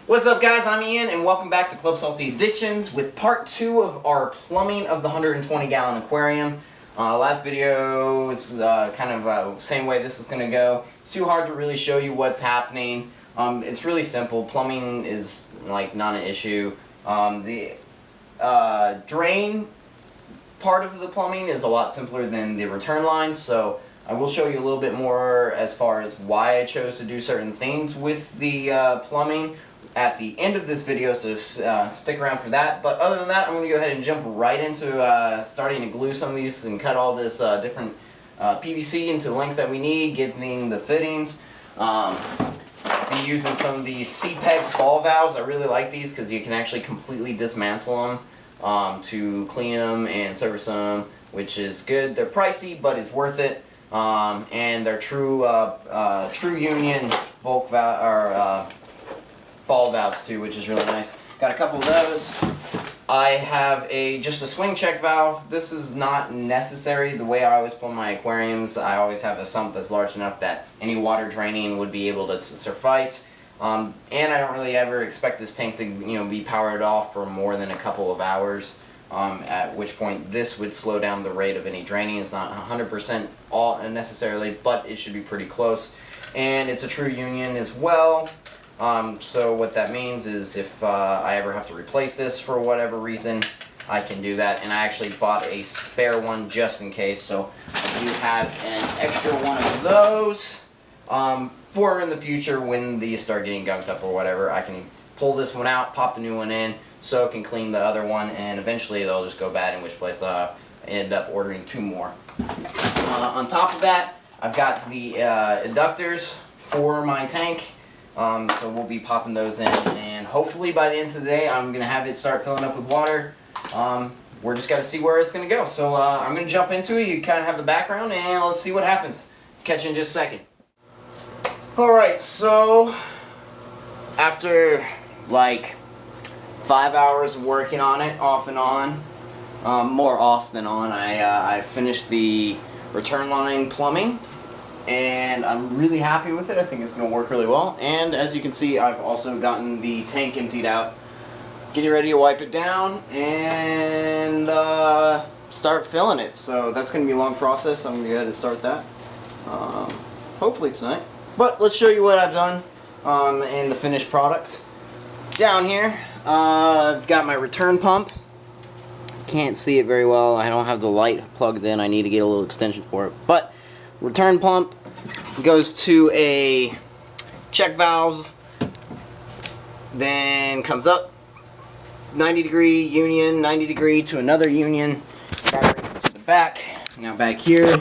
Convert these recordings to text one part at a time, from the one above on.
What's up, guys? I'm Ian and welcome back to Club Salty Addictions with part 2 of our plumbing of the 120-gallon aquarium. Last video was kind of same way this is going to go. It's too hard to really show you what's happening. It's really simple. Plumbing is like not an issue. The drain part of the plumbing is a lot simpler than the return lines, so I will show you a little bit more as far as why I chose to do certain things with the plumbing at the end of this video, so stick around for that. But other than that, I'm going to go ahead and jump right into starting to glue some of these and cut all this different PVC into the lengths that we need, getting the fittings. Be using some of these CPEX ball valves. I really like these because you can actually completely dismantle them to clean them and service them, which is good. They're pricey, but it's worth it. And they're true union bulk valve or ball valves too, which is really nice. Got a couple of those. I have just a swing check valve. This is not necessary. The way I always plumb my aquariums, I always have a sump that's large enough that any water draining would be able to suffice. And I don't really ever expect this tank to be powered off for more than a couple of hours. At which point this would slow down the rate of any draining. It's not 100% all necessarily, but it should be pretty close. And it's a true union as well. So what that means is if I ever have to replace this for whatever reason, I can do that. And I actually bought a spare one just in case, so I do have an extra one of those for in the future when these start getting gunked up or whatever. I can pull this one out, pop the new one in, so it can clean the other one, and eventually they'll just go bad, in which place I end up ordering 2 more. On top of that, I've got the adductors for my tank. So we'll be popping those in, and hopefully by the end of the day I'm going to have it start filling up with water. We're just got to see where it's going to go. So I'm going to jump into it. You kind of have the background, and let's see what happens. Catch you in just a second. Alright, so after like 5 hours of working on it, off and on, more off than on, I finished the return line plumbing. And I'm really happy with it. I think it's going to work really well. And as you can see, I've also gotten the tank emptied out. Getting ready to wipe it down and start filling it. So that's going to be a long process. I'm going to go ahead and start that. Hopefully tonight. But let's show you what I've done in the finished product. Down here, I've got my return pump. Can't see it very well. I don't have the light plugged in. I need to get a little extension for it. But return pump goes to a check valve, then comes up 90-degree union, 90-degree to another union, back right to the back. Now back here,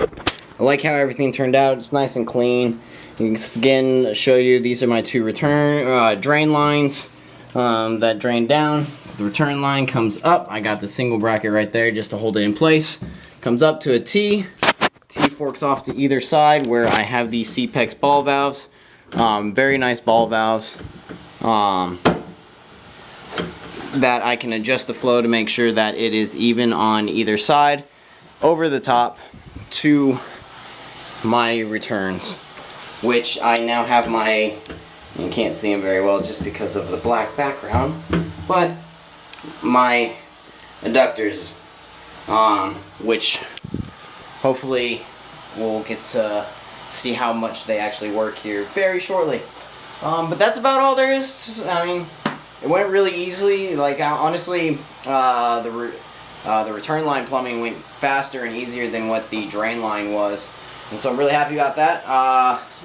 I like how everything turned out. It's nice and clean. You can again show you, these are my 2 return drain lines that drain down. The return line comes up. I got the single bracket right there just to hold it in place. Comes up to a T. T forks off to either side where I have these CPEX ball valves. Very nice ball valves that I can adjust the flow to make sure that it is even on either side. Over the top to my returns, which I now have my, you can't see them very well just because of the black background, but my adductors, which hopefully we'll get to see how much they actually work here very shortly. But that's about all there is. I mean, it went really easily. Like honestly, the return line plumbing went faster and easier than what the drain line was, and so I'm really happy about that.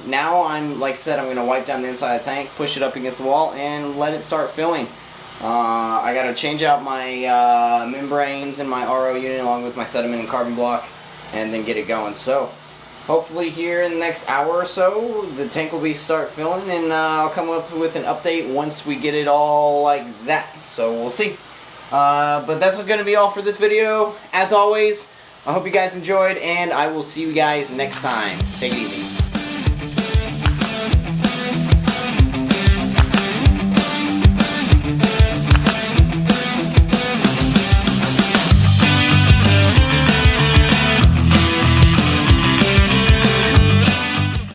Now like I said, I'm going to wipe down the inside of the tank, push it up against the wall, and let it start filling. I got to change out my membranes in my RO unit along with my sediment and carbon block, and then get it going. So hopefully here in the next hour or so the tank will start filling, and I'll come up with an update once we get it all like that. So we'll see. But that's going to be all for this video. As always, I hope you guys enjoyed, and I will see you guys next time. Take it easy.